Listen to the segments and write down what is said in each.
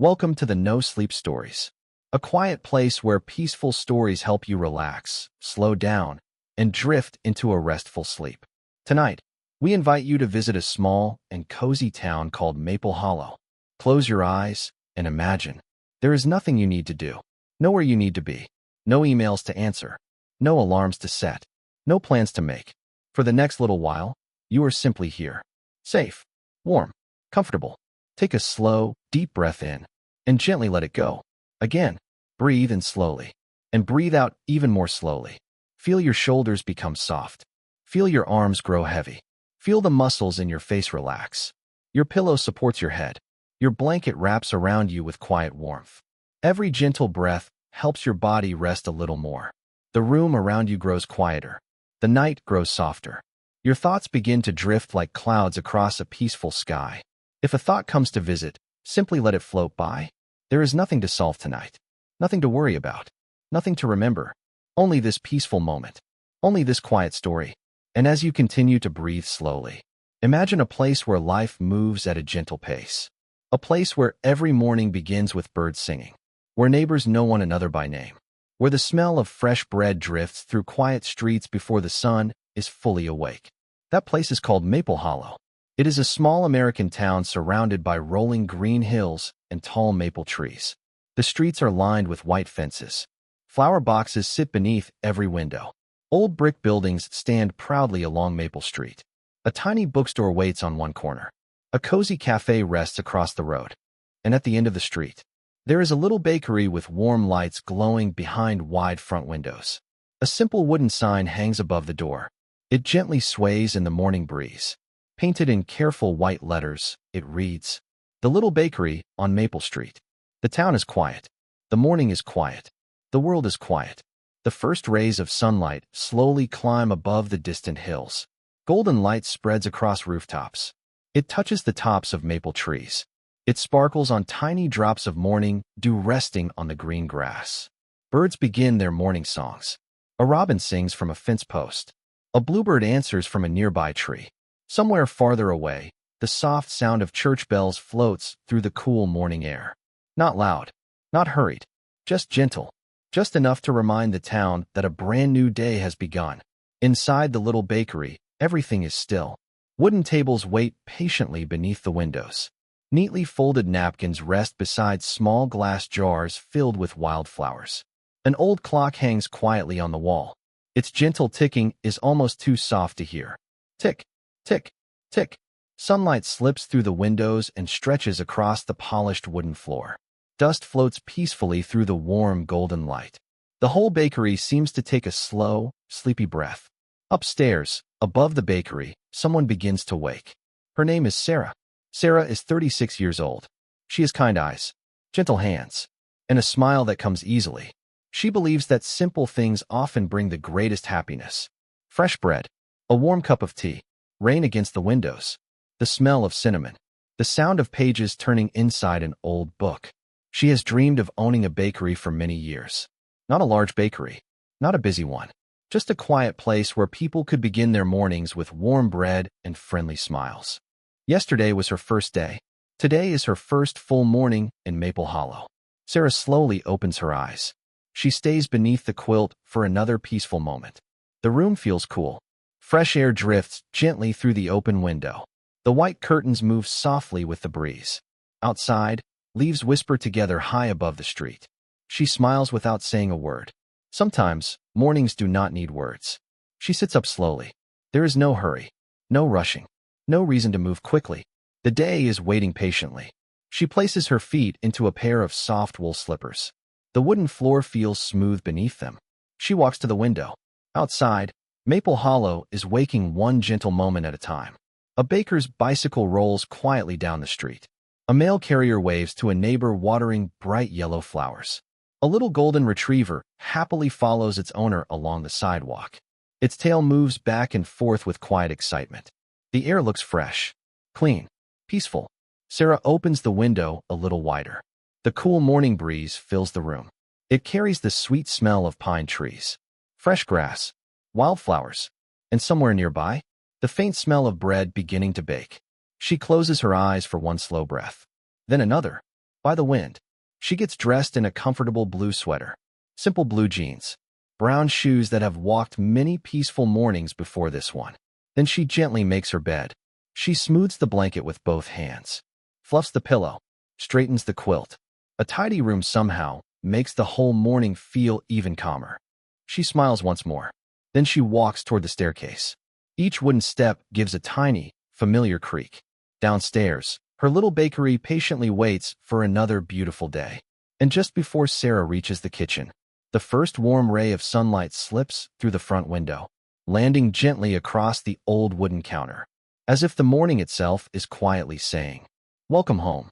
Welcome to the No Sleep Stories, a quiet place where peaceful stories help you relax, slow down, and drift into a restful sleep. Tonight, we invite you to visit a small and cozy town called Maple Hollow. Close your eyes and imagine. There is nothing you need to do, nowhere you need to be, no emails to answer, no alarms to set, no plans to make. For the next little while, you are simply here. Safe, warm, comfortable. Take a slow, deep breath in and gently let it go. Again, breathe in slowly and breathe out even more slowly. Feel your shoulders become soft. Feel your arms grow heavy. Feel the muscles in your face relax. Your pillow supports your head. Your blanket wraps around you with quiet warmth. Every gentle breath helps your body rest a little more. The room around you grows quieter. The night grows softer. Your thoughts begin to drift like clouds across a peaceful sky. If a thought comes to visit, simply let it float by. There is nothing to solve tonight, nothing to worry about, nothing to remember, only this peaceful moment, only this quiet story. And as you continue to breathe slowly, imagine a place where life moves at a gentle pace, a place where every morning begins with birds singing, where neighbors know one another by name, where the smell of fresh bread drifts through quiet streets before the sun is fully awake. That place is called Maple Hollow. It is a small American town surrounded by rolling green hills and tall maple trees. The streets are lined with white fences. Flower boxes sit beneath every window. Old brick buildings stand proudly along Maple Street. A tiny bookstore waits on one corner. A cozy cafe rests across the road. And at the end of the street, there is a little bakery with warm lights glowing behind wide front windows. A simple wooden sign hangs above the door. It gently sways in the morning breeze. Painted in careful white letters, it reads, "The Little Bakery on Maple Street." The town is quiet. The morning is quiet. The world is quiet. The first rays of sunlight slowly climb above the distant hills. Golden light spreads across rooftops. It touches the tops of maple trees. It sparkles on tiny drops of morning dew resting on the green grass. Birds begin their morning songs. A robin sings from a fence post. A bluebird answers from a nearby tree. Somewhere farther away, the soft sound of church bells floats through the cool morning air. Not loud, not hurried, just gentle, just enough to remind the town that a brand new day has begun. Inside the little bakery, everything is still. Wooden tables wait patiently beneath the windows. Neatly folded napkins rest beside small glass jars filled with wildflowers. An old clock hangs quietly on the wall. Its gentle ticking is almost too soft to hear. Tick, tick, tick. Sunlight slips through the windows and stretches across the polished wooden floor. Dust floats peacefully through the warm golden light. The whole bakery seems to take a slow, sleepy breath. Upstairs, above the bakery, someone begins to wake. Her name is Sarah. Sarah is 36 years old. She has kind eyes, gentle hands, and a smile that comes easily. She believes that simple things often bring the greatest happiness. Fresh bread, a warm cup of tea, rain against the windows, the smell of cinnamon, the sound of pages turning inside an old book. She has dreamed of owning a bakery for many years. Not a large bakery, not a busy one, just a quiet place where people could begin their mornings with warm bread and friendly smiles. Yesterday was her first day. Today is her first full morning in Maple Hollow. Sarah slowly opens her eyes. She stays beneath the quilt for another peaceful moment. The room feels cool. Fresh air drifts gently through the open window. The white curtains move softly with the breeze. Outside, leaves whisper together high above the street. She smiles without saying a word. Sometimes, mornings do not need words. She sits up slowly. There is no hurry, no rushing, no reason to move quickly. The day is waiting patiently. She places her feet into a pair of soft wool slippers. The wooden floor feels smooth beneath them. She walks to the window. Outside, Maple Hollow is waking one gentle moment at a time. A baker's bicycle rolls quietly down the street. A mail carrier waves to a neighbor watering bright yellow flowers. A little golden retriever happily follows its owner along the sidewalk. Its tail moves back and forth with quiet excitement. The air looks fresh, clean, peaceful. Sarah opens the window a little wider. The cool morning breeze fills the room. It carries the sweet smell of pine trees, fresh grass, wildflowers, and somewhere nearby, the faint smell of bread beginning to bake. She closes her eyes for one slow breath, then another, by the wind. She gets dressed in a comfortable blue sweater, simple blue jeans, brown shoes that have walked many peaceful mornings before this one. Then she gently makes her bed. She smooths the blanket with both hands, fluffs the pillow, straightens the quilt. A tidy room somehow makes the whole morning feel even calmer. She smiles once more. Then she walks toward the staircase. Each wooden step gives a tiny, familiar creak. Downstairs, her little bakery patiently waits for another beautiful day. And just before Sarah reaches the kitchen, the first warm ray of sunlight slips through the front window, landing gently across the old wooden counter, as if the morning itself is quietly saying, "Welcome home."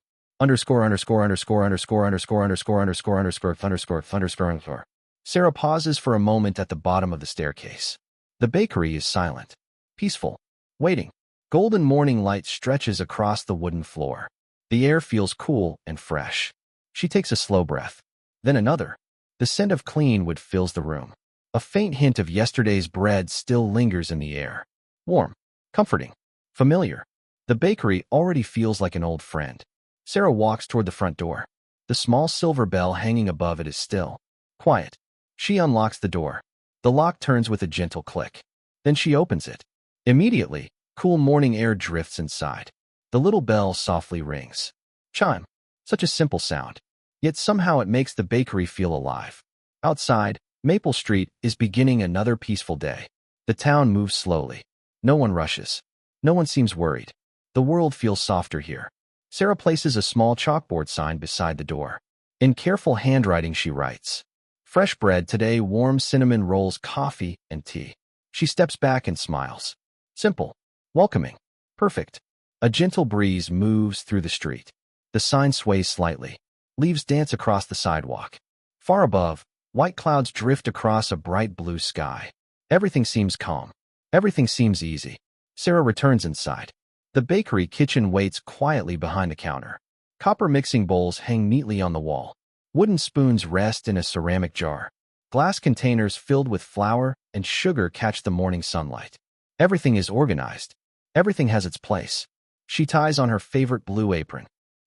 Sarah pauses for a moment at the bottom of the staircase. The bakery is silent, peaceful, waiting. Golden morning light stretches across the wooden floor. The air feels cool and fresh. She takes a slow breath, then another. The scent of clean wood fills the room. A faint hint of yesterday's bread still lingers in the air. Warm, comforting, familiar. The bakery already feels like an old friend. Sarah walks toward the front door. The small silver bell hanging above it is still, quiet. She unlocks the door. The lock turns with a gentle click. Then she opens it. Immediately, cool morning air drifts inside. The little bell softly rings. Chime. Such a simple sound. Yet somehow it makes the bakery feel alive. Outside, Maple Street is beginning another peaceful day. The town moves slowly. No one rushes. No one seems worried. The world feels softer here. Sarah places a small chalkboard sign beside the door. In careful handwriting she writes, "Fresh bread today, warm cinnamon rolls, coffee, and tea." She steps back and smiles. Simple, welcoming, perfect. A gentle breeze moves through the street. The sign sways slightly. Leaves dance across the sidewalk. Far above, white clouds drift across a bright blue sky. Everything seems calm. Everything seems easy. Sarah returns inside. The bakery kitchen waits quietly behind the counter. Copper mixing bowls hang neatly on the wall. Wooden spoons rest in a ceramic jar. Glass containers filled with flour and sugar catch the morning sunlight. Everything is organized. Everything has its place. She ties on her favorite blue apron.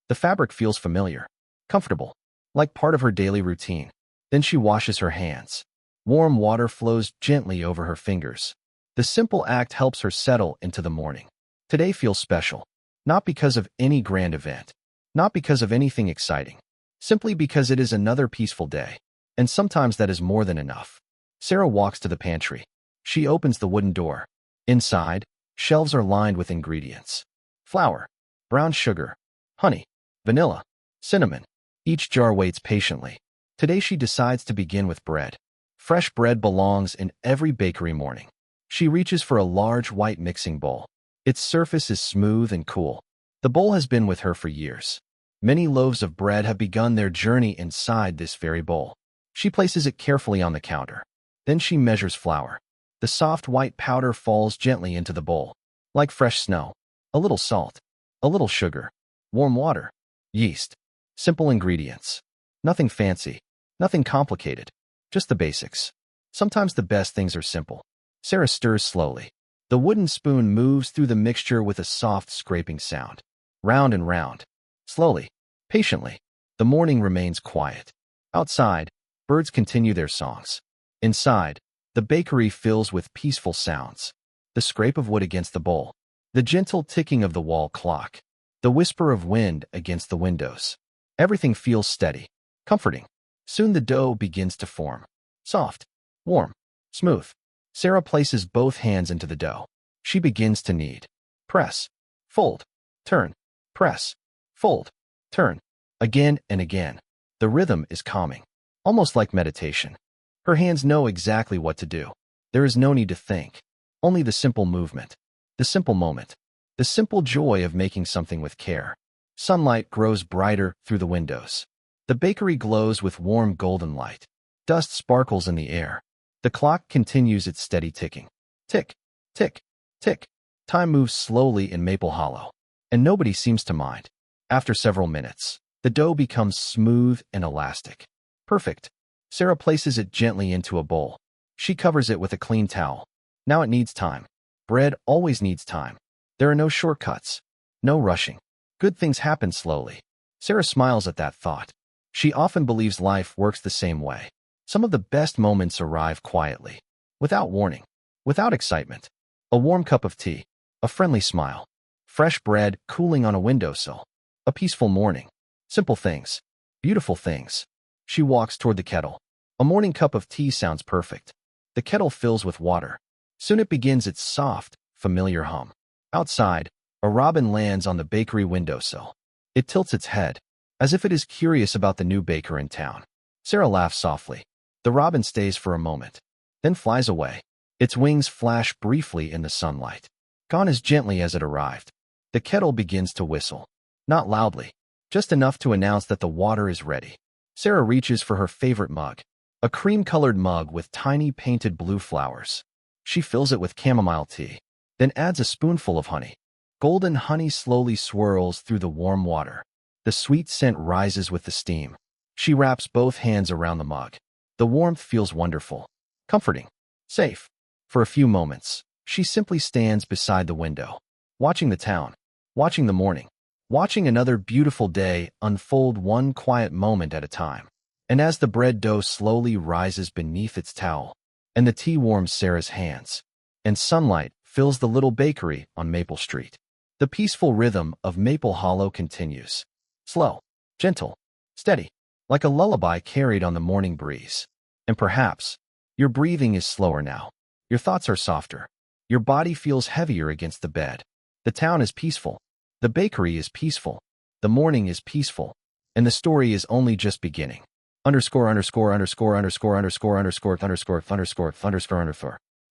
The fabric feels familiar, comfortable, like part of her daily routine. Then she washes her hands. Warm water flows gently over her fingers. The simple act helps her settle into the morning. Today feels special, not because of any grand event, not because of anything exciting, simply because it is another peaceful day. And sometimes that is more than enough. Sarah walks to the pantry. She opens the wooden door. Inside, shelves are lined with ingredients. Flour, brown sugar, honey, vanilla, cinnamon. Each jar waits patiently. Today she decides to begin with bread. Fresh bread belongs in every bakery morning. She reaches for a large white mixing bowl. Its surface is smooth and cool. The bowl has been with her for years. Many loaves of bread have begun their journey inside this very bowl. She places it carefully on the counter. Then she measures flour. The soft white powder falls gently into the bowl. Like fresh snow. A little salt. A little sugar. Warm water. Yeast. Simple ingredients. Nothing fancy. Nothing complicated. Just the basics. Sometimes the best things are simple. Sarah stirs slowly. The wooden spoon moves through the mixture with a soft scraping sound. Round and round. Slowly. Patiently. The morning remains quiet. Outside, birds continue their songs. Inside, the bakery fills with peaceful sounds. The scrape of wood against the bowl. The gentle ticking of the wall clock. The whisper of wind against the windows. Everything feels steady. Comforting. Soon the dough begins to form. Soft. Warm. Smooth. Sarah places both hands into the dough. She begins to knead. Press. Fold. Turn. Press. Fold. Turn. Again and again. The rhythm is calming. Almost like meditation. Her hands know exactly what to do. There is no need to think. Only the simple movement. The simple moment. The simple joy of making something with care. Sunlight grows brighter through the windows. The bakery glows with warm golden light. Dust sparkles in the air. The clock continues its steady ticking. Tick, tick, tick. Time moves slowly in Maple Hollow, and nobody seems to mind. After several minutes, the dough becomes smooth and elastic. Perfect. Sarah places it gently into a bowl. She covers it with a clean towel. Now it needs time. Bread always needs time. There are no shortcuts. No rushing. Good things happen slowly. Sarah smiles at that thought. She often believes life works the same way. Some of the best moments arrive quietly, without warning, without excitement. A warm cup of tea, a friendly smile, fresh bread cooling on a windowsill, a peaceful morning. Simple things, beautiful things. She walks toward the kettle. A morning cup of tea sounds perfect. The kettle fills with water. Soon it begins its soft, familiar hum. Outside, a robin lands on the bakery windowsill. It tilts its head, as if it is curious about the new baker in town. Sarah laughs softly. The robin stays for a moment, then flies away. Its wings flash briefly in the sunlight, gone as gently as it arrived. The kettle begins to whistle. Not loudly, just enough to announce that the water is ready. Sarah reaches for her favorite mug, a cream-colored mug with tiny painted blue flowers. She fills it with chamomile tea, then adds a spoonful of honey. Golden honey slowly swirls through the warm water. The sweet scent rises with the steam. She wraps both hands around the mug. The warmth feels wonderful, comforting, safe. For a few moments, she simply stands beside the window, watching the town, watching the morning, watching another beautiful day unfold one quiet moment at a time. And as the bread dough slowly rises beneath its towel, and the tea warms Sarah's hands, and sunlight fills the little bakery on Maple Street, the peaceful rhythm of Maple Hollow continues. Slow, gentle, steady, like a lullaby carried on the morning breeze. And perhaps, your breathing is slower now. Your thoughts are softer. Your body feels heavier against the bed. The town is peaceful. The bakery is peaceful. The morning is peaceful. And the story is only just beginning. Underscore.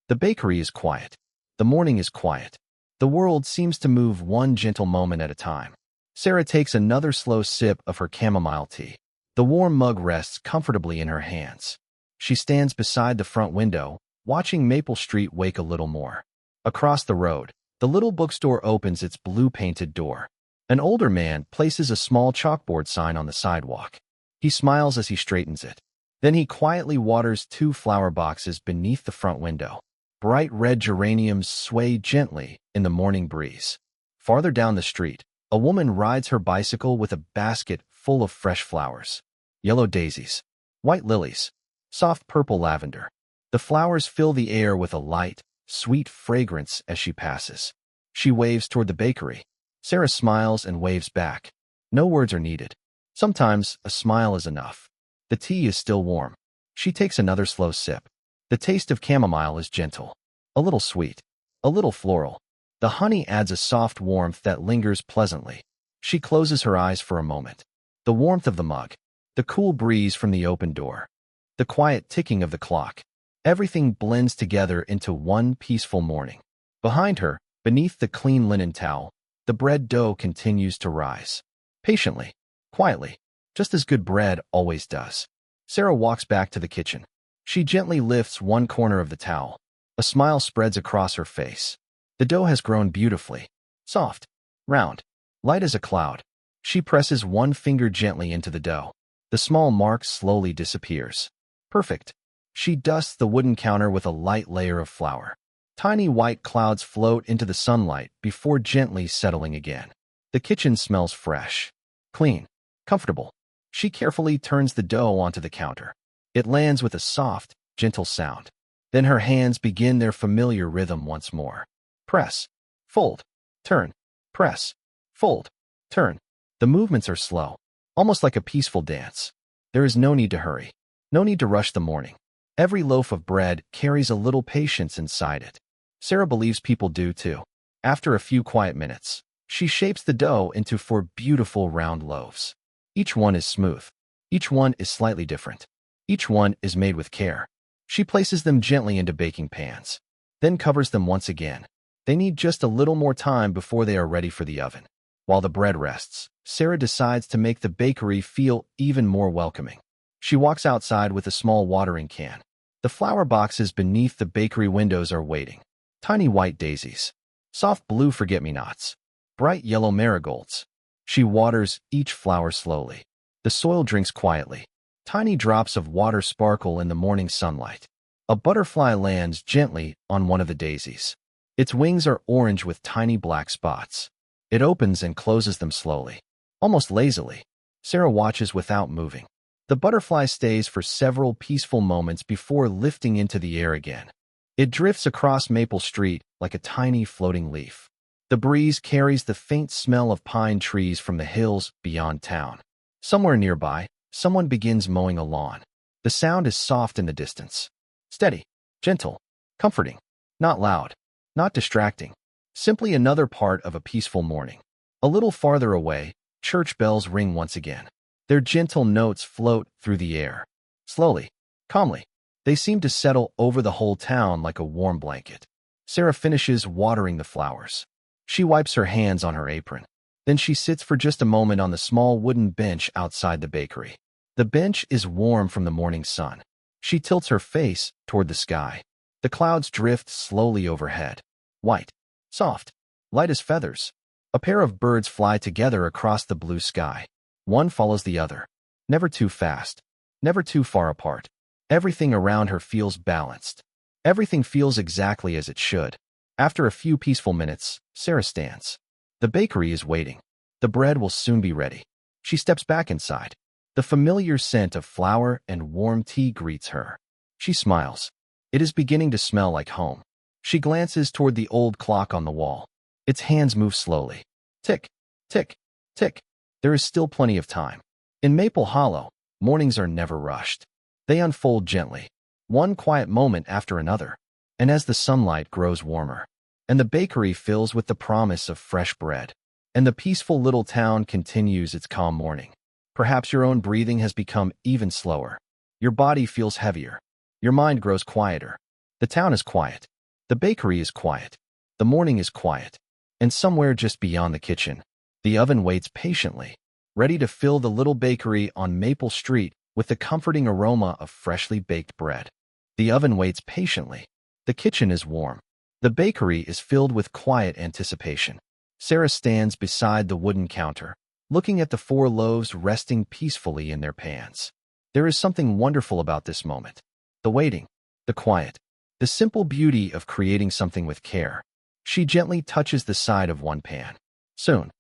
The bakery is quiet. The morning is quiet. The world seems to move one gentle moment at a time. Sarah takes another slow sip of her chamomile tea. The warm mug rests comfortably in her hands. She stands beside the front window, watching Maple Street wake a little more. Across the road, the little bookstore opens its blue-painted door. An older man places a small chalkboard sign on the sidewalk. He smiles as he straightens it. Then he quietly waters 2 flower boxes beneath the front window. Bright red geraniums sway gently in the morning breeze. Farther down the street, a woman rides her bicycle with a basket full of fresh flowers. Yellow daisies, white lilies, soft purple lavender. The flowers fill the air with a light, sweet fragrance as she passes. She waves toward the bakery. Sarah smiles and waves back. No words are needed. Sometimes a smile is enough. The tea is still warm. She takes another slow sip. The taste of chamomile is gentle, a little sweet, a little floral. The honey adds a soft warmth that lingers pleasantly. She closes her eyes for a moment. The warmth of the mug, the cool breeze from the open door, the quiet ticking of the clock. Everything blends together into one peaceful morning. Behind her, beneath the clean linen towel, the bread dough continues to rise. Patiently, quietly, just as good bread always does. Sarah walks back to the kitchen. She gently lifts one corner of the towel. A smile spreads across her face. The dough has grown beautifully. Soft, round, light as a cloud. She presses one finger gently into the dough. The small mark slowly disappears. Perfect. She dusts the wooden counter with a light layer of flour. Tiny white clouds float into the sunlight before gently settling again. The kitchen smells fresh, clean, comfortable. She carefully turns the dough onto the counter. It lands with a soft, gentle sound. Then her hands begin their familiar rhythm once more. Press, fold, turn, press, fold, turn. The movements are slow, almost like a peaceful dance. There is no need to hurry, no need to rush the morning. Every loaf of bread carries a little patience inside it. Sarah believes people do too. After a few quiet minutes, she shapes the dough into 4 beautiful round loaves. Each one is smooth. Each one is slightly different. Each one is made with care. She places them gently into baking pans, then covers them once again. They need just a little more time before they are ready for the oven. While the bread rests, Sarah decides to make the bakery feel even more welcoming. She walks outside with a small watering can. The flower boxes beneath the bakery windows are waiting. Tiny white daisies, soft blue forget-me-nots, bright yellow marigolds. She waters each flower slowly. The soil drinks quietly. Tiny drops of water sparkle in the morning sunlight. A butterfly lands gently on one of the daisies. Its wings are orange with tiny black spots. It opens and closes them slowly, almost lazily. Sarah watches without moving. The butterfly stays for several peaceful moments before lifting into the air again. It drifts across Maple Street like a tiny floating leaf. The breeze carries the faint smell of pine trees from the hills beyond town. Somewhere nearby, someone begins mowing a lawn. The sound is soft in the distance. Steady, gentle, comforting. Not loud, not distracting. Simply another part of a peaceful morning. A little farther away, church bells ring once again. Their gentle notes float through the air. Slowly, calmly, they seem to settle over the whole town like a warm blanket. Sarah finishes watering the flowers. She wipes her hands on her apron. Then she sits for just a moment on the small wooden bench outside the bakery. The bench is warm from the morning sun. She tilts her face toward the sky. The clouds drift slowly overhead. White, soft, light as feathers. A pair of birds fly together across the blue sky. One follows the other. Never too fast. Never too far apart. Everything around her feels balanced. Everything feels exactly as it should. After a few peaceful minutes, Sarah stands. The bakery is waiting. The bread will soon be ready. She steps back inside. The familiar scent of flour and warm tea greets her. She smiles. It is beginning to smell like home. She glances toward the old clock on the wall. Its hands move slowly. Tick, tick, tick. There is still plenty of time. In Maple Hollow, mornings are never rushed. They unfold gently, one quiet moment after another. And as the sunlight grows warmer, and the bakery fills with the promise of fresh bread, and the peaceful little town continues its calm morning, perhaps your own breathing has become even slower. Your body feels heavier. Your mind grows quieter. The town is quiet. The bakery is quiet. The morning is quiet. And somewhere just beyond the kitchen, the oven waits patiently, ready to fill the little bakery on Maple Street with the comforting aroma of freshly baked bread. The oven waits patiently. The kitchen is warm. The bakery is filled with quiet anticipation. Sarah stands beside the wooden counter, looking at the 4 loaves resting peacefully in their pans. There is something wonderful about this moment. The waiting, the quiet, the simple beauty of creating something with care. She gently touches the side of one pan. Soon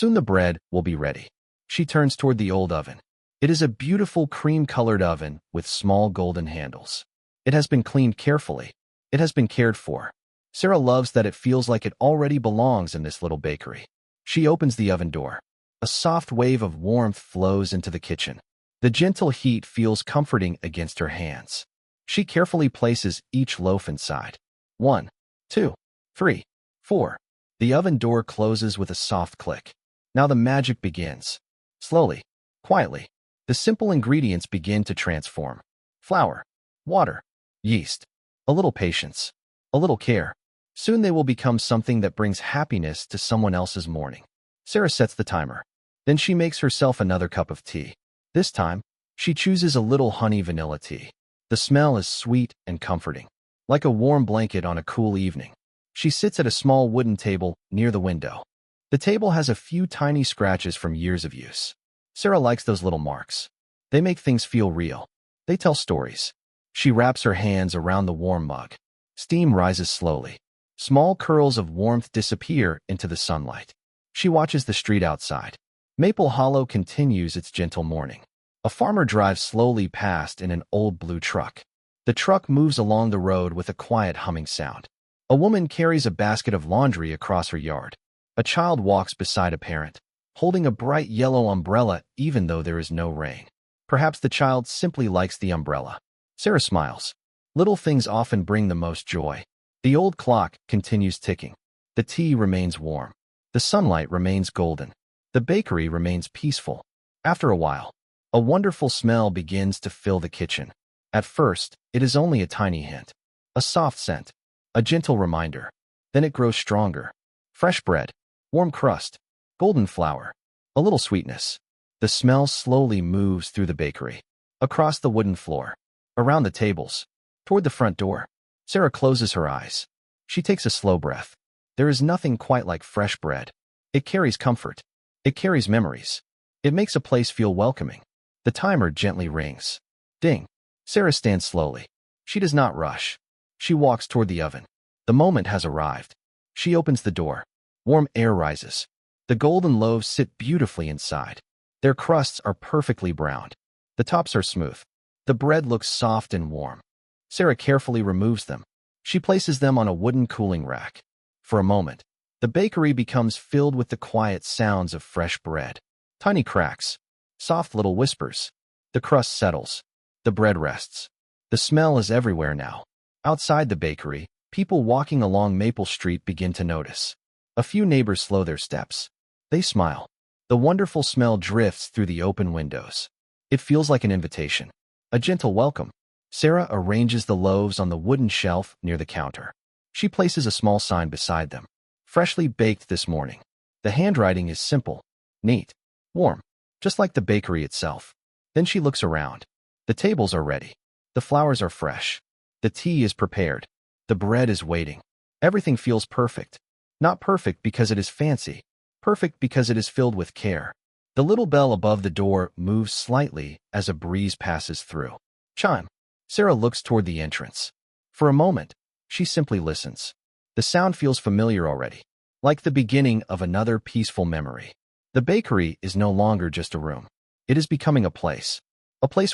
the bread will be ready. She turns toward the old oven. It is a beautiful cream-colored oven with small golden handles. It has been cleaned carefully. It has been cared for. Sarah loves that it feels like it already belongs in this little bakery. She opens the oven door. A soft wave of warmth flows into the kitchen. The gentle heat feels comforting against her hands. She carefully places each loaf inside. 1, 2, 3, 4. The oven door closes with a soft click. Now the magic begins. Slowly, quietly, the simple ingredients begin to transform. Flour, water, yeast, a little patience, a little care. Soon they will become something that brings happiness to someone else's morning. Sarah sets the timer. Then she makes herself another cup of tea. This time, she chooses a little honey vanilla tea. The smell is sweet and comforting, like a warm blanket on a cool evening. She sits at a small wooden table near the window. The table has a few tiny scratches from years of use. Sarah likes those little marks. They make things feel real. They tell stories. She wraps her hands around the warm mug. Steam rises slowly. Small curls of warmth disappear into the sunlight. She watches the street outside. Maple Hollow continues its gentle morning. A farmer drives slowly past in an old blue truck. The truck moves along the road with a quiet humming sound. A woman carries a basket of laundry across her yard. A child walks beside a parent, holding a bright yellow umbrella even though there is no rain. Perhaps the child simply likes the umbrella. Sarah smiles. Little things often bring the most joy. The old clock continues ticking. The tea remains warm. The sunlight remains golden. The bakery remains peaceful. After a while, a wonderful smell begins to fill the kitchen. At first, it is only a tiny hint. A soft scent. A gentle reminder. Then it grows stronger. Fresh bread. Warm crust. Golden flour. A little sweetness. The smell slowly moves through the bakery. Across the wooden floor. Around the tables. Toward the front door. Sarah closes her eyes. She takes a slow breath. There is nothing quite like fresh bread. It carries comfort. It carries memories. It makes a place feel welcoming. The timer gently rings. Ding. Sarah stands slowly. She does not rush. She walks toward the oven. The moment has arrived. She opens the door. Warm air rises. The golden loaves sit beautifully inside. Their crusts are perfectly browned. The tops are smooth. The bread looks soft and warm. Sarah carefully removes them. She places them on a wooden cooling rack. For a moment, the bakery becomes filled with the quiet sounds of fresh bread. Tiny cracks, soft little whispers. The crust settles. The bread rests. The smell is everywhere now. Outside the bakery, people walking along Maple Street begin to notice. A few neighbors slow their steps. They smile. The wonderful smell drifts through the open windows. It feels like an invitation, a gentle welcome. Sarah arranges the loaves on the wooden shelf near the counter. She places a small sign beside them. Freshly baked this morning. The handwriting is simple, neat, warm, just like the bakery itself. Then she looks around. The tables are ready. The flowers are fresh. The tea is prepared. The bread is waiting. Everything feels perfect. Not perfect because it is fancy. Perfect because it is filled with care. The little bell above the door moves slightly as a breeze passes through. Chime. Sarah looks toward the entrance. For a moment, she simply listens. The sound feels familiar already, like the beginning of another peaceful memory. The bakery is no longer just a room. It is becoming a place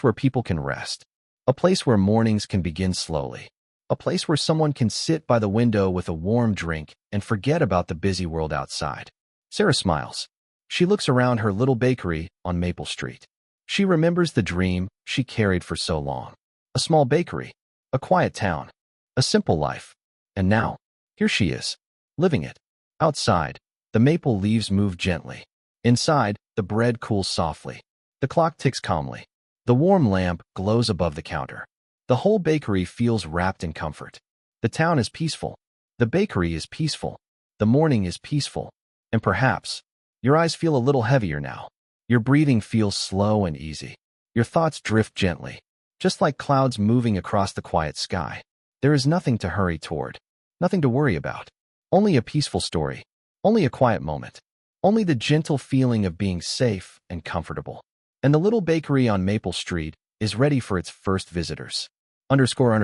where people can rest, a place where mornings can begin slowly, a place where someone can sit by the window with a warm drink and forget about the busy world outside. Sarah smiles. She looks around her little bakery on Maple Street. She remembers the dream she carried for so long. A small bakery, a quiet town, a simple life. And now, here she is, living it. Outside, the maple leaves move gently. Inside, the bread cools softly. The clock ticks calmly. The warm lamp glows above the counter. The whole bakery feels wrapped in comfort. The town is peaceful. The bakery is peaceful. The morning is peaceful. And perhaps, your eyes feel a little heavier now. Your breathing feels slow and easy. Your thoughts drift gently, just like clouds moving across the quiet sky. There is nothing to hurry toward, nothing to worry about. Only a peaceful story, only a quiet moment, only the gentle feeling of being safe and comfortable. And the little bakery on Maple Street is ready for its first visitors. Underscore.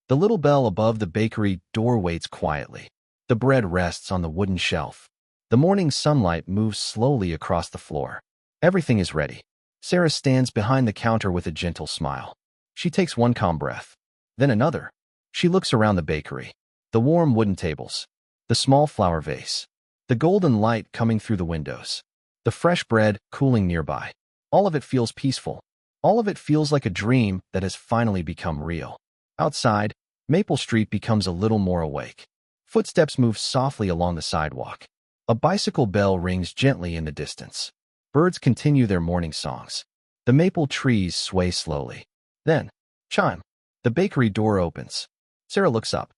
The little bell above the bakery door waits quietly. The bread rests on the wooden shelf. The morning sunlight moves slowly across the floor. Everything is ready. Sarah stands behind the counter with a gentle smile. She takes one calm breath, then another. She looks around the bakery. The warm wooden tables, the small flower vase, the golden light coming through the windows, the fresh bread cooling nearby. All of it feels peaceful. All of it feels like a dream that has finally become real. Outside, Maple Street becomes a little more awake. Footsteps move softly along the sidewalk. A bicycle bell rings gently in the distance. Birds continue their morning songs. The maple trees sway slowly. Then, chime. The bakery door opens. Sarah looks up.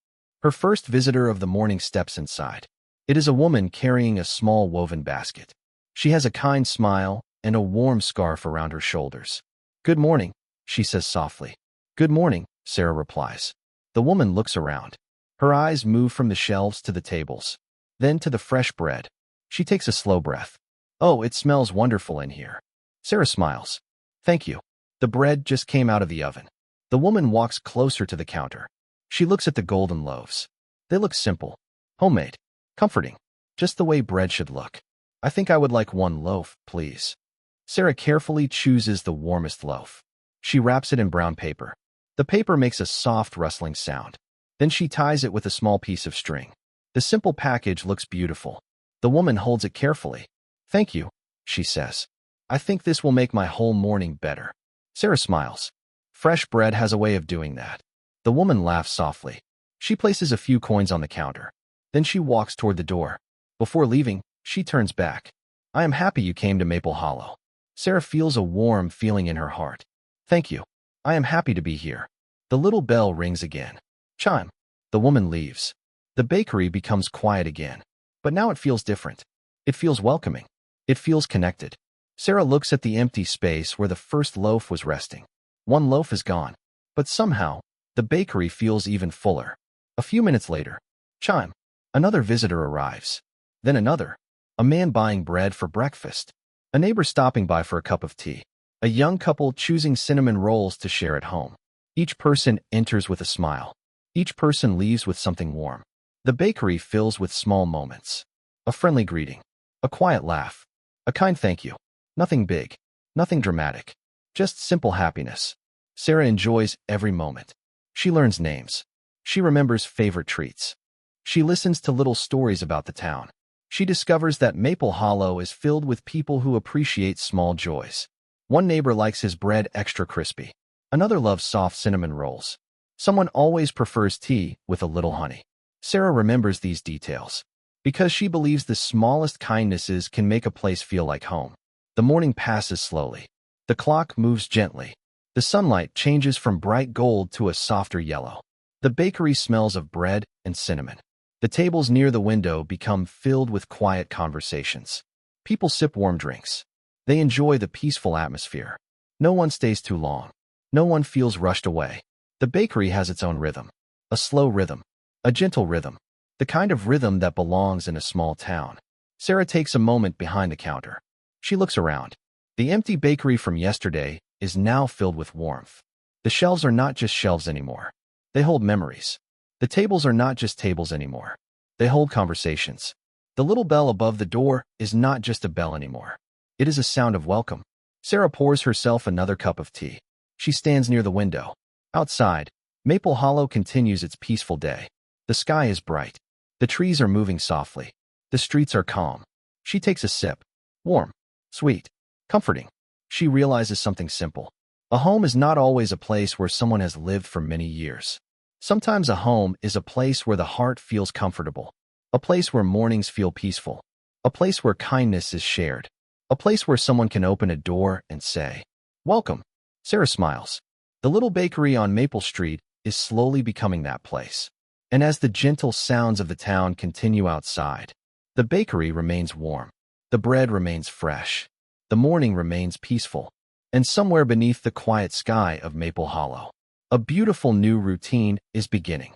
Her first visitor of the morning steps inside. It is a woman carrying a small woven basket. She has a kind smile and a warm scarf around her shoulders. "Good morning," she says softly. "Good morning," Sarah replies. The woman looks around. Her eyes move from the shelves to the tables, then to the fresh bread. She takes a slow breath. "Oh, it smells wonderful in here." Sarah smiles. "Thank you." The bread just came out of the oven. The woman walks closer to the counter. She looks at the golden loaves. They look simple, homemade, comforting, just the way bread should look. "I think I would like one loaf, please." Sarah carefully chooses the warmest loaf. She wraps it in brown paper. The paper makes a soft rustling sound. Then she ties it with a small piece of string. The simple package looks beautiful. The woman holds it carefully. "Thank you," she says. "I think this will make my whole morning better." Sarah smiles. Fresh bread has a way of doing that. The woman laughs softly. She places a few coins on the counter. Then she walks toward the door. Before leaving, she turns back. "I am happy you came to Maple Hollow." Sarah feels a warm feeling in her heart. "Thank you. I am happy to be here." The little bell rings again. Chime. The woman leaves. The bakery becomes quiet again. But now it feels different. It feels welcoming. It feels connected. Sarah looks at the empty space where the first loaf was resting. One loaf is gone. But somehow, the bakery feels even fuller. A few minutes later, chime. Another visitor arrives. Then another. A man buying bread for breakfast. A neighbor stopping by for a cup of tea. A young couple choosing cinnamon rolls to share at home. Each person enters with a smile. Each person leaves with something warm. The bakery fills with small moments. A friendly greeting. A quiet laugh. A kind thank you. Nothing big. Nothing dramatic. Just simple happiness. Sarah enjoys every moment. She learns names. She remembers favorite treats. She listens to little stories about the town. She discovers that Maple Hollow is filled with people who appreciate small joys. One neighbor likes his bread extra crispy. Another loves soft cinnamon rolls. Someone always prefers tea with a little honey. Sarah remembers these details because she believes the smallest kindnesses can make a place feel like home. The morning passes slowly. The clock moves gently. The sunlight changes from bright gold to a softer yellow. The bakery smells of bread and cinnamon. The tables near the window become filled with quiet conversations. People sip warm drinks. They enjoy the peaceful atmosphere. No one stays too long. No one feels rushed away. The bakery has its own rhythm. A slow rhythm. A gentle rhythm. The kind of rhythm that belongs in a small town. Sarah takes a moment behind the counter. She looks around. The empty bakery from yesterday is now filled with warmth. The shelves are not just shelves anymore. They hold memories. The tables are not just tables anymore. They hold conversations. The little bell above the door is not just a bell anymore. It is a sound of welcome. Sarah pours herself another cup of tea. She stands near the window. Outside, Maple Hollow continues its peaceful day. The sky is bright. The trees are moving softly. The streets are calm. She takes a sip. Warm, sweet, comforting. She realizes something simple. A home is not always a place where someone has lived for many years. Sometimes a home is a place where the heart feels comfortable, a place where mornings feel peaceful, a place where kindness is shared, a place where someone can open a door and say, "Welcome." Sarah smiles. The little bakery on Maple Street is slowly becoming that place. And as the gentle sounds of the town continue outside, the bakery remains warm. The bread remains fresh. The morning remains peaceful. And somewhere beneath the quiet sky of Maple Hollow, a beautiful new routine is beginning.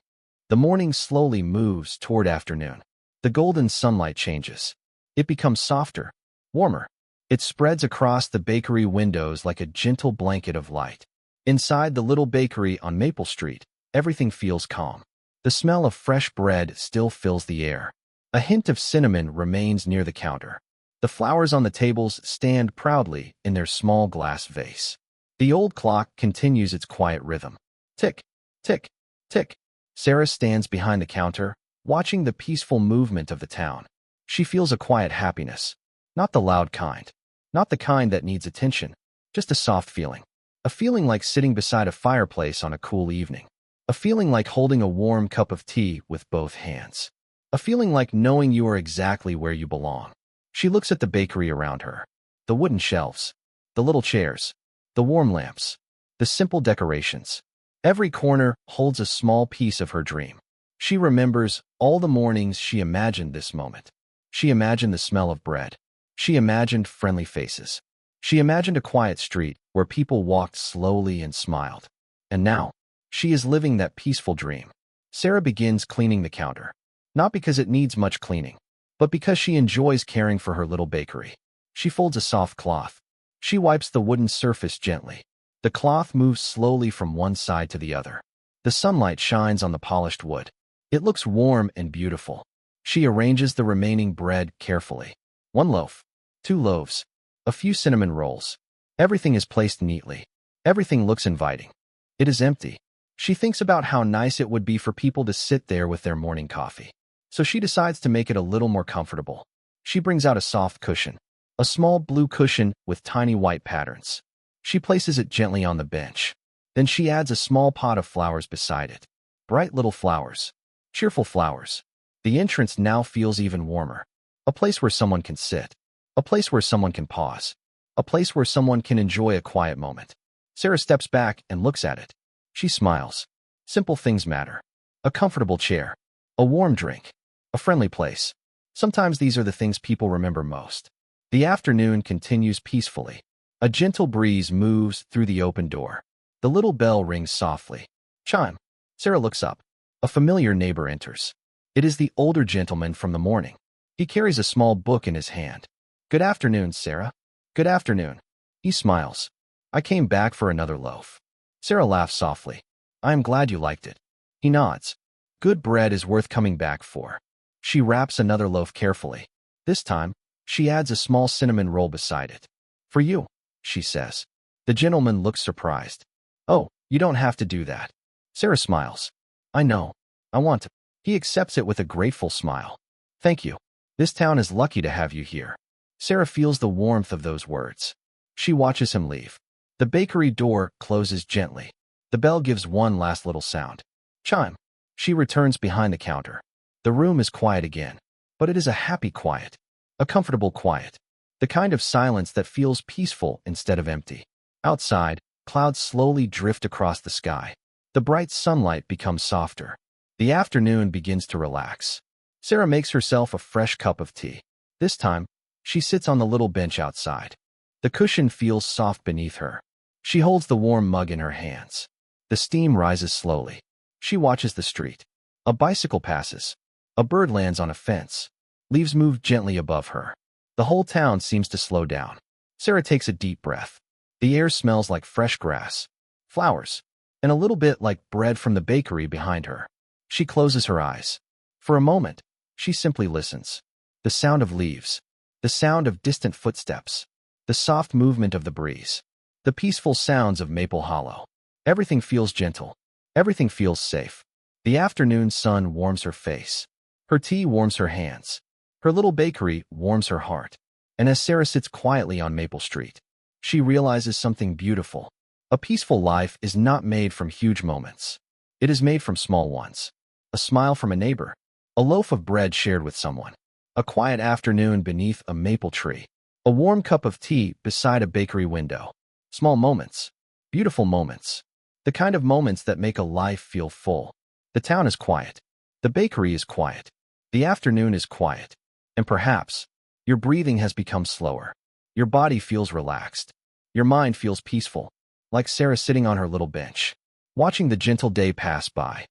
The morning slowly moves toward afternoon. The golden sunlight changes. It becomes softer, warmer. It spreads across the bakery windows like a gentle blanket of light. Inside the little bakery on Maple Street, everything feels calm. The smell of fresh bread still fills the air. A hint of cinnamon remains near the counter. The flowers on the tables stand proudly in their small glass vase. The old clock continues its quiet rhythm. Tick, tick, tick. Sarah stands behind the counter, watching the peaceful movement of the town. She feels a quiet happiness. Not the loud kind. Not the kind that needs attention. Just a soft feeling. A feeling like sitting beside a fireplace on a cool evening. A feeling like holding a warm cup of tea with both hands. A feeling like knowing you are exactly where you belong. She looks at the bakery around her. The wooden shelves. The little chairs. The warm lamps. The simple decorations. Every corner holds a small piece of her dream. She remembers all the mornings she imagined this moment. She imagined the smell of bread. She imagined friendly faces. She imagined a quiet street where people walked slowly and smiled. And now, she is living that peaceful dream. Sarah begins cleaning the counter. Not because it needs much cleaning, but because she enjoys caring for her little bakery. She folds a soft cloth. She wipes the wooden surface gently. The cloth moves slowly from one side to the other. The sunlight shines on the polished wood. It looks warm and beautiful. She arranges the remaining bread carefully. 1 loaf. 2 loaves. A few cinnamon rolls. Everything is placed neatly. Everything looks inviting. It is empty. She thinks about how nice it would be for people to sit there with their morning coffee. So she decides to make it a little more comfortable. She brings out a soft cushion. A small blue cushion with tiny white patterns. She places it gently on the bench. Then she adds a small pot of flowers beside it. Bright little flowers. Cheerful flowers. The entrance now feels even warmer. A place where someone can sit. A place where someone can pause. A place where someone can enjoy a quiet moment. Sarah steps back and looks at it. She smiles. Simple things matter. A comfortable chair. A warm drink. A friendly place. Sometimes these are the things people remember most. The afternoon continues peacefully. A gentle breeze moves through the open door. The little bell rings softly. Chime. Sarah looks up. A familiar neighbor enters. It is the older gentleman from the morning. He carries a small book in his hand. Good afternoon, Sarah. Good afternoon. He smiles. I came back for another loaf. Sarah laughs softly. I am glad you liked it. He nods. Good bread is worth coming back for. She wraps another loaf carefully. This time, she adds a small cinnamon roll beside it. For you, she says. The gentleman looks surprised. Oh, you don't have to do that. Sarah smiles. I know. I want to. He accepts it with a grateful smile. Thank you. This town is lucky to have you here. Sarah feels the warmth of those words. She watches him leave. The bakery door closes gently. The bell gives one last little sound. Chime. She returns behind the counter. The room is quiet again, but it is a happy quiet. A comfortable quiet. The kind of silence that feels peaceful instead of empty. Outside, clouds slowly drift across the sky. The bright sunlight becomes softer. The afternoon begins to relax. Sarah makes herself a fresh cup of tea. This time, she sits on the little bench outside. The cushion feels soft beneath her. She holds the warm mug in her hands. The steam rises slowly. She watches the street. A bicycle passes. A bird lands on a fence. Leaves move gently above her. The whole town seems to slow down. Sarah takes a deep breath. The air smells like fresh grass, flowers, and a little bit like bread from the bakery behind her. She closes her eyes. For a moment, she simply listens. The sound of leaves, the sound of distant footsteps, the soft movement of the breeze, the peaceful sounds of Maple Hollow. Everything feels gentle. Everything feels safe. The afternoon sun warms her face. Her tea warms her hands. Her little bakery warms her heart. And as Sarah sits quietly on Maple Street, she realizes something beautiful. A peaceful life is not made from huge moments. It is made from small ones. A smile from a neighbor. A loaf of bread shared with someone. A quiet afternoon beneath a maple tree. A warm cup of tea beside a bakery window. Small moments. Beautiful moments. The kind of moments that make a life feel full. The town is quiet. The bakery is quiet. The afternoon is quiet. And perhaps, your breathing has become slower. Your body feels relaxed. Your mind feels peaceful, like Sarah sitting on her little bench, watching the gentle day pass by.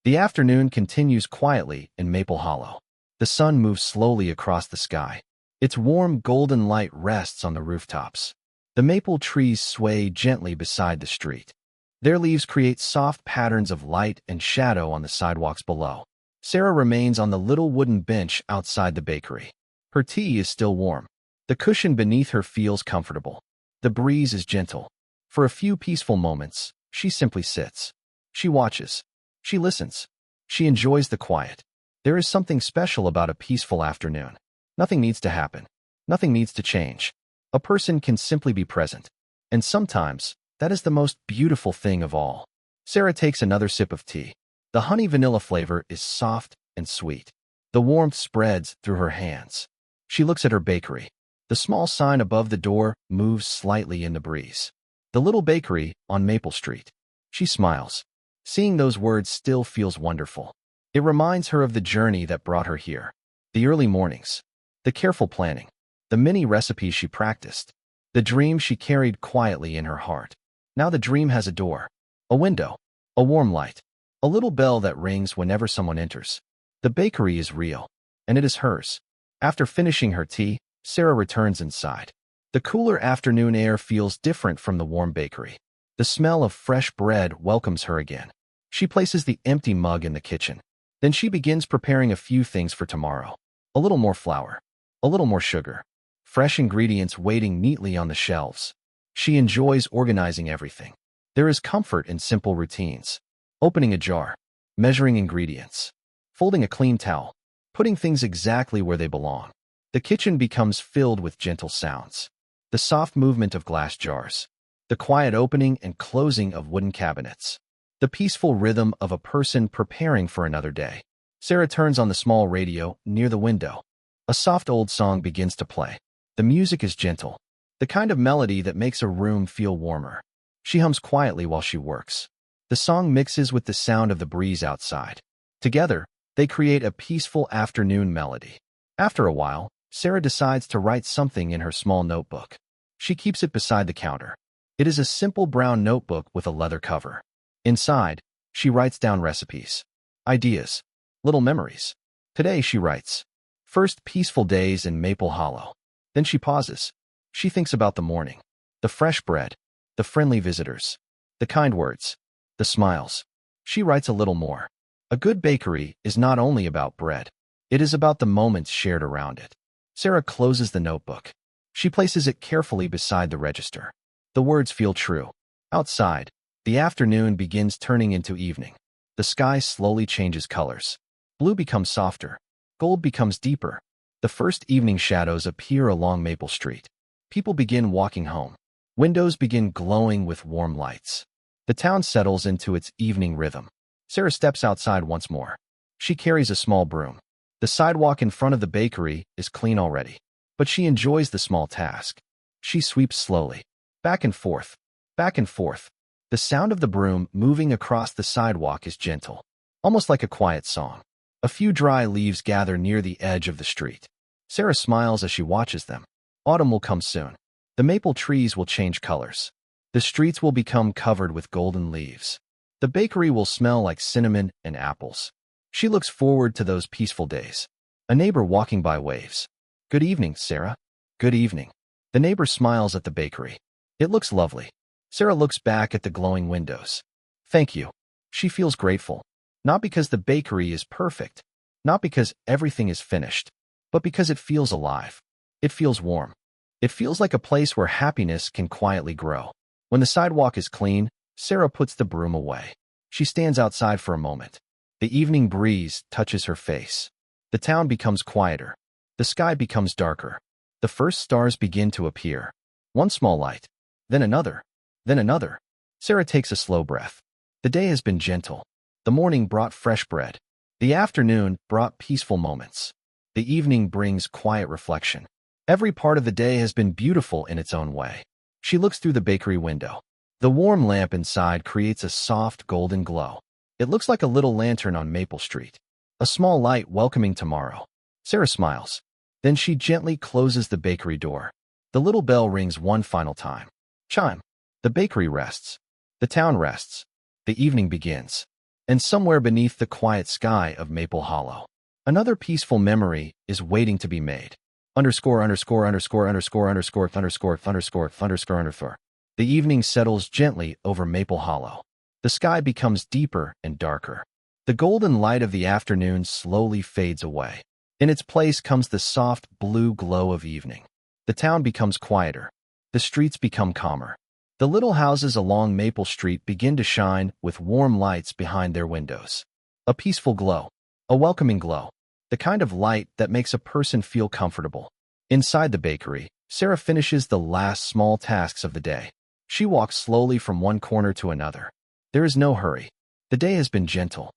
The afternoon continues quietly in Maple Hollow. The sun moves slowly across the sky. Its warm golden light rests on the rooftops. The maple trees sway gently beside the street. Their leaves create soft patterns of light and shadow on the sidewalks below. Sarah remains on the little wooden bench outside the bakery. Her tea is still warm. The cushion beneath her feels comfortable. The breeze is gentle. For a few peaceful moments, she simply sits. She watches. She listens. She enjoys the quiet. There is something special about a peaceful afternoon. Nothing needs to happen. Nothing needs to change. A person can simply be present. And sometimes, that is the most beautiful thing of all. Sarah takes another sip of tea. The honey-vanilla flavor is soft and sweet. The warmth spreads through her hands. She looks at her bakery. The small sign above the door moves slightly in the breeze. The little bakery on Maple Street. She smiles. Seeing those words still feels wonderful. It reminds her of the journey that brought her here. The early mornings. The careful planning. The many recipes she practiced. The dream she carried quietly in her heart. Now the dream has a door, a window, a warm light, a little bell that rings whenever someone enters. The bakery is real, and it is hers. After finishing her tea, Sarah returns inside. The cooler afternoon air feels different from the warm bakery. The smell of fresh bread welcomes her again. She places the empty mug in the kitchen. Then she begins preparing a few things for tomorrow. A little more flour, a little more sugar, fresh ingredients waiting neatly on the shelves. She enjoys organizing everything. There is comfort in simple routines. Opening a jar, measuring ingredients, folding a clean towel, putting things exactly where they belong. The kitchen becomes filled with gentle sounds. The soft movement of glass jars. The quiet opening and closing of wooden cabinets. The peaceful rhythm of a person preparing for another day. Sarah turns on the small radio near the window. A soft old song begins to play. The music is gentle. The kind of melody that makes a room feel warmer. She hums quietly while she works. The song mixes with the sound of the breeze outside. Together, they create a peaceful afternoon melody. After a while, Sarah decides to write something in her small notebook. She keeps it beside the counter. It is a simple brown notebook with a leather cover. Inside, she writes down recipes, ideas, little memories. Today, she writes, first peaceful days in Maple Hollow. Then she pauses. She thinks about the morning, the fresh bread, the friendly visitors, the kind words, the smiles. She writes a little more. A good bakery is not only about bread. It is about the moments shared around it. Sarah closes the notebook. She places it carefully beside the register. The words feel true. Outside, the afternoon begins turning into evening. The sky slowly changes colors. Blue becomes softer. Gold becomes deeper. The first evening shadows appear along Maple Street. People begin walking home. Windows begin glowing with warm lights. The town settles into its evening rhythm. Sarah steps outside once more. She carries a small broom. The sidewalk in front of the bakery is clean already, but she enjoys the small task. She sweeps slowly, back and forth, back and forth. The sound of the broom moving across the sidewalk is gentle, almost like a quiet song. A few dry leaves gather near the edge of the street. Sarah smiles as she watches them. Autumn will come soon. The maple trees will change colors. The streets will become covered with golden leaves. The bakery will smell like cinnamon and apples. She looks forward to those peaceful days. A neighbor walking by waves. "Good evening, Sarah." "Good evening." The neighbor smiles at the bakery. It looks lovely. Sarah looks back at the glowing windows. "Thank you." She feels grateful. Not because the bakery is perfect, not because everything is finished, but because it feels alive. It feels warm. It feels like a place where happiness can quietly grow. When the sidewalk is clean, Sarah puts the broom away. She stands outside for a moment. The evening breeze touches her face. The town becomes quieter. The sky becomes darker. The first stars begin to appear. One small light, then another, then another. Sarah takes a slow breath. The day has been gentle. The morning brought fresh bread. The afternoon brought peaceful moments. The evening brings quiet reflection. Every part of the day has been beautiful in its own way. She looks through the bakery window. The warm lamp inside creates a soft golden glow. It looks like a little lantern on Maple Street. A small light welcoming tomorrow. Sarah smiles. Then she gently closes the bakery door. The little bell rings one final time. Chime. The bakery rests. The town rests. The evening begins. And somewhere beneath the quiet sky of Maple Hollow, another peaceful memory is waiting to be made. Underscore, underscore, underscore, underscore, underscore, underscore, underscore, underscore, underscore. The evening settles gently over Maple Hollow. The sky becomes deeper and darker. The golden light of the afternoon slowly fades away. In its place comes the soft blue glow of evening. The town becomes quieter. The streets become calmer. The little houses along Maple Street begin to shine with warm lights behind their windows. A peaceful glow. A welcoming glow. The kind of light that makes a person feel comfortable. Inside the bakery, Sarah finishes the last small tasks of the day. She walks slowly from one corner to another. There is no hurry. The day has been gentle.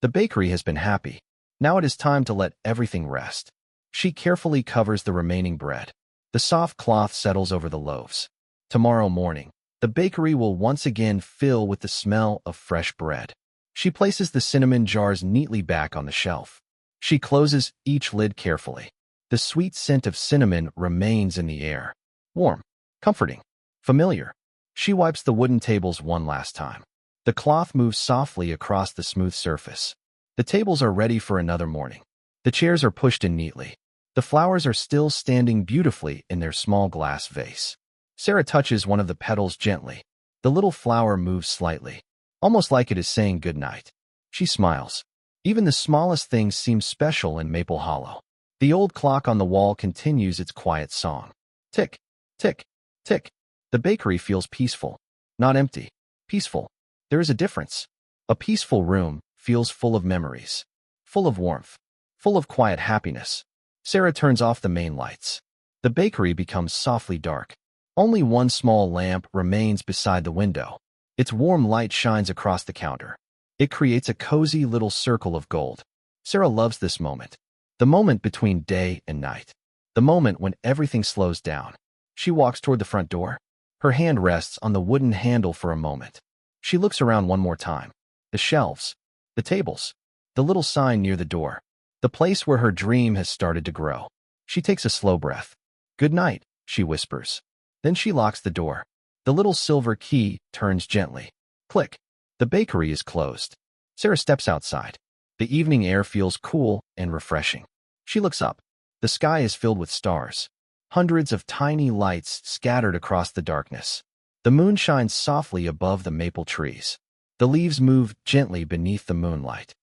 The bakery has been happy. Now it is time to let everything rest. She carefully covers the remaining bread. The soft cloth settles over the loaves. Tomorrow morning, the bakery will once again fill with the smell of fresh bread. She places the cinnamon jars neatly back on the shelf. She closes each lid carefully. The sweet scent of cinnamon remains in the air. Warm, comforting, familiar. She wipes the wooden tables one last time. The cloth moves softly across the smooth surface. The tables are ready for another morning. The chairs are pushed in neatly. The flowers are still standing beautifully in their small glass vase. Sarah touches one of the petals gently. The little flower moves slightly, almost like it is saying goodnight. She smiles. Even the smallest things seem special in Maple Hollow. The old clock on the wall continues its quiet song. Tick, tick, tick. The bakery feels peaceful, not empty. Peaceful. There is a difference. A peaceful room feels full of memories, full of warmth, full of quiet happiness. Sarah turns off the main lights. The bakery becomes softly dark. Only one small lamp remains beside the window. Its warm light shines across the counter. It creates a cozy little circle of gold. Sarah loves this moment. The moment between day and night. The moment when everything slows down. She walks toward the front door. Her hand rests on the wooden handle for a moment. She looks around one more time. The shelves, the tables, the little sign near the door. The place where her dream has started to grow. She takes a slow breath. "Good night," she whispers. Then she locks the door. The little silver key turns gently. Click. The bakery is closed. Sarah steps outside. The evening air feels cool and refreshing. She looks up. The sky is filled with stars. Hundreds of tiny lights scattered across the darkness. The moon shines softly above the maple trees. The leaves move gently beneath the moonlight.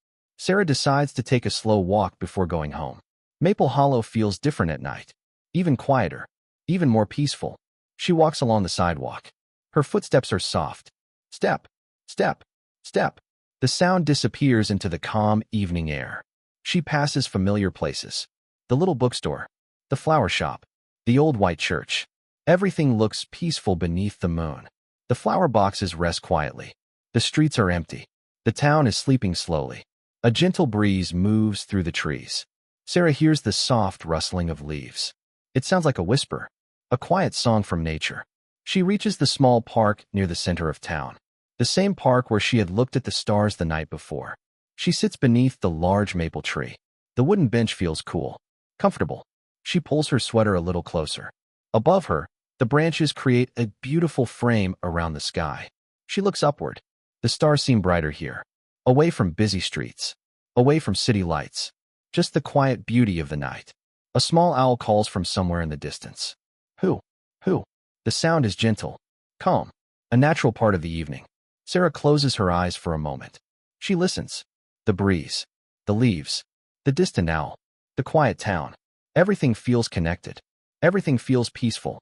Sarah decides to take a slow walk before going home. Maple Hollow feels different at night. Even quieter. Even more peaceful. She walks along the sidewalk. Her footsteps are soft. Step. Step. Step. The sound disappears into the calm evening air. She passes familiar places. The little bookstore. The flower shop. The old white church. Everything looks peaceful beneath the moon. The flower boxes rest quietly. The streets are empty. The town is sleeping slowly. A gentle breeze moves through the trees. Sarah hears the soft rustling of leaves. It sounds like a whisper, a quiet song from nature. She reaches the small park near the center of town. The same park where she had looked at the stars the night before. She sits beneath the large maple tree. The wooden bench feels cool, comfortable. She pulls her sweater a little closer. Above her, the branches create a beautiful frame around the sky. She looks upward. The stars seem brighter here. Away from busy streets. Away from city lights. Just the quiet beauty of the night. A small owl calls from somewhere in the distance. Who? Who? The sound is gentle, calm, a natural part of the evening. Sarah closes her eyes for a moment. She listens. The breeze. The leaves. The distant owl. The quiet town. Everything feels connected. Everything feels peaceful.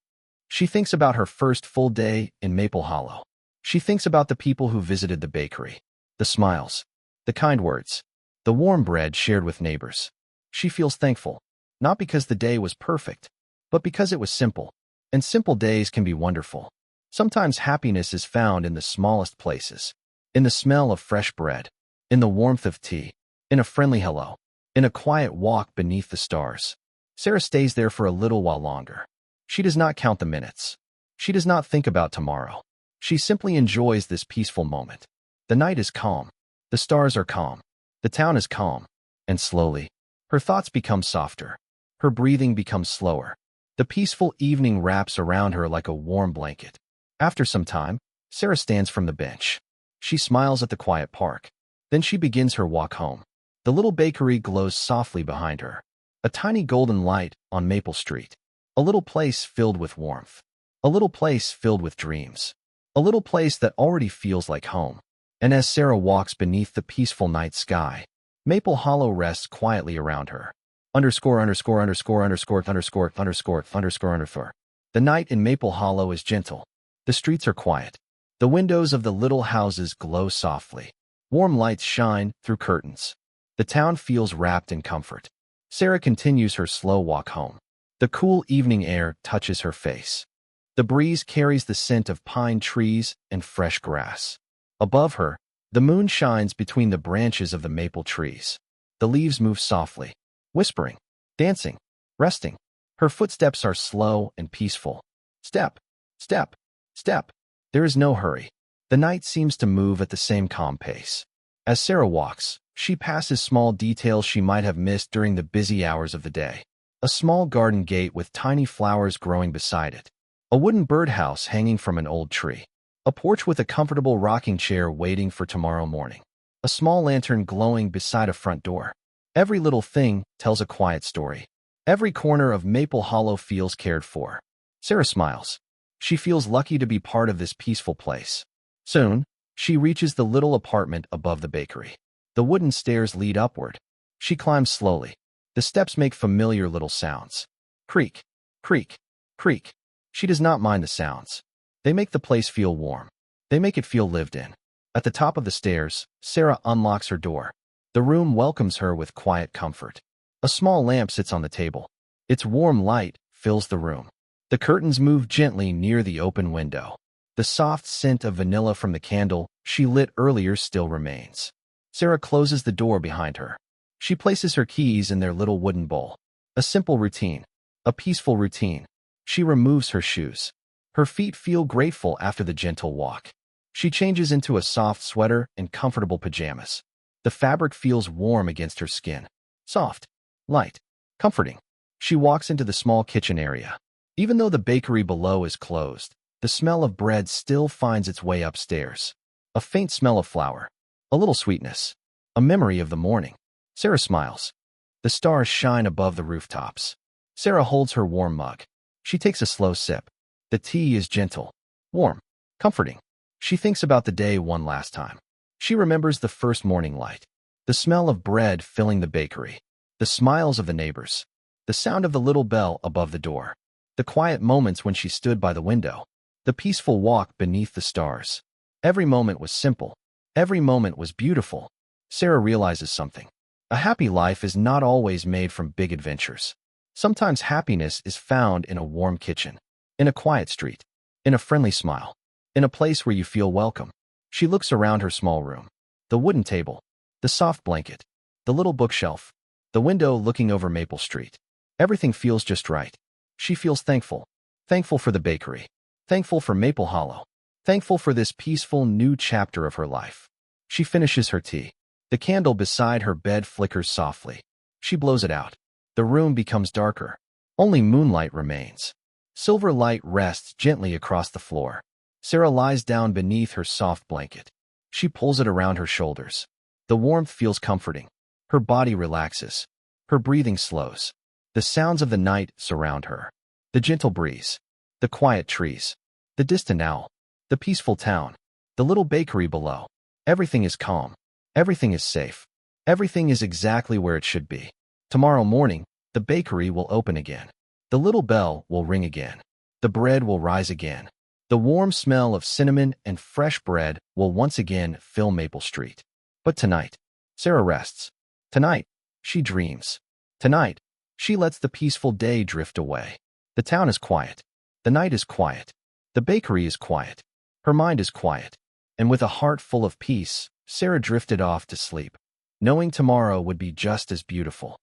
She thinks about her first full day in Maple Hollow. She thinks about the people who visited the bakery. The smiles. The kind words. The warm bread shared with neighbors. She feels thankful. Not because the day was perfect, but because it was simple. And simple days can be wonderful. Sometimes happiness is found in the smallest places. In the smell of fresh bread. In the warmth of tea. In a friendly hello. In a quiet walk beneath the stars. Sarah stays there for a little while longer. She does not count the minutes. She does not think about tomorrow. She simply enjoys this peaceful moment. The night is calm. The stars are calm. The town is calm. And slowly, her thoughts become softer. Her breathing becomes slower. The peaceful evening wraps around her like a warm blanket. After some time, Sarah stands from the bench. She smiles at the quiet park. Then she begins her walk home. The little bakery glows softly behind her. A tiny golden light on Maple Street. A little place filled with warmth. A little place filled with dreams. A little place that already feels like home. And as Sarah walks beneath the peaceful night sky, Maple Hollow rests quietly around her. Underscore. The night in Maple Hollow is gentle. The streets are quiet. The windows of the little houses glow softly. Warm lights shine through curtains. The town feels wrapped in comfort. Sarah continues her slow walk home. The cool evening air touches her face. The breeze carries the scent of pine trees and fresh grass. Above her, the moon shines between the branches of the maple trees. The leaves move softly, whispering, dancing, resting. Her footsteps are slow and peaceful. Step, step, step. There is no hurry. The night seems to move at the same calm pace. As Sarah walks, she passes small details she might have missed during the busy hours of the day. A small garden gate with tiny flowers growing beside it. A wooden birdhouse hanging from an old tree. A porch with a comfortable rocking chair waiting for tomorrow morning. A small lantern glowing beside a front door. Every little thing tells a quiet story. Every corner of Maple Hollow feels cared for. Sarah smiles. She feels lucky to be part of this peaceful place. Soon, she reaches the little apartment above the bakery. The wooden stairs lead upward. She climbs slowly. The steps make familiar little sounds. Creak, creak, creak. She does not mind the sounds. They make the place feel warm. They make it feel lived in. At the top of the stairs, Sarah unlocks her door. The room welcomes her with quiet comfort. A small lamp sits on the table. Its warm light fills the room. The curtains move gently near the open window. The soft scent of vanilla from the candle she lit earlier still remains. Sarah closes the door behind her. She places her keys in their little wooden bowl. A simple routine. A peaceful routine. She removes her shoes. Her feet feel grateful after the gentle walk. She changes into a soft sweater and comfortable pajamas. The fabric feels warm against her skin. Soft, light, comforting. She walks into the small kitchen area. Even though the bakery below is closed, the smell of bread still finds its way upstairs. A faint smell of flour. A little sweetness. A memory of the morning. Sarah smiles. The stars shine above the rooftops. Sarah holds her warm mug. She takes a slow sip. The tea is gentle, warm, comforting. She thinks about the day one last time. She remembers the first morning light. The smell of bread filling the bakery. The smiles of the neighbors. The sound of the little bell above the door. The quiet moments when she stood by the window. The peaceful walk beneath the stars. Every moment was simple. Every moment was beautiful. Sarah realizes something. A happy life is not always made from big adventures. Sometimes happiness is found in a warm kitchen, in a quiet street, in a friendly smile, in a place where you feel welcome. She looks around her small room. The wooden table, the soft blanket, the little bookshelf, the window looking over Maple Street. Everything feels just right. She feels thankful. Thankful for the bakery. Thankful for Maple Hollow. Thankful for this peaceful new chapter of her life. She finishes her tea. The candle beside her bed flickers softly. She blows it out. The room becomes darker. Only moonlight remains. Silver light rests gently across the floor. Sarah lies down beneath her soft blanket. She pulls it around her shoulders. The warmth feels comforting. Her body relaxes. Her breathing slows. The sounds of the night surround her. The gentle breeze. The quiet trees. The distant owl. The peaceful town. The little bakery below. Everything is calm. Everything is safe. Everything is exactly where it should be. Tomorrow morning, the bakery will open again. The little bell will ring again. The bread will rise again. The warm smell of cinnamon and fresh bread will once again fill Maple Street. But tonight, Sarah rests. Tonight, she dreams. Tonight, she lets the peaceful day drift away. The town is quiet. The night is quiet. The bakery is quiet. Her mind is quiet. And with a heart full of peace, Sarah drifted off to sleep, knowing tomorrow would be just as beautiful.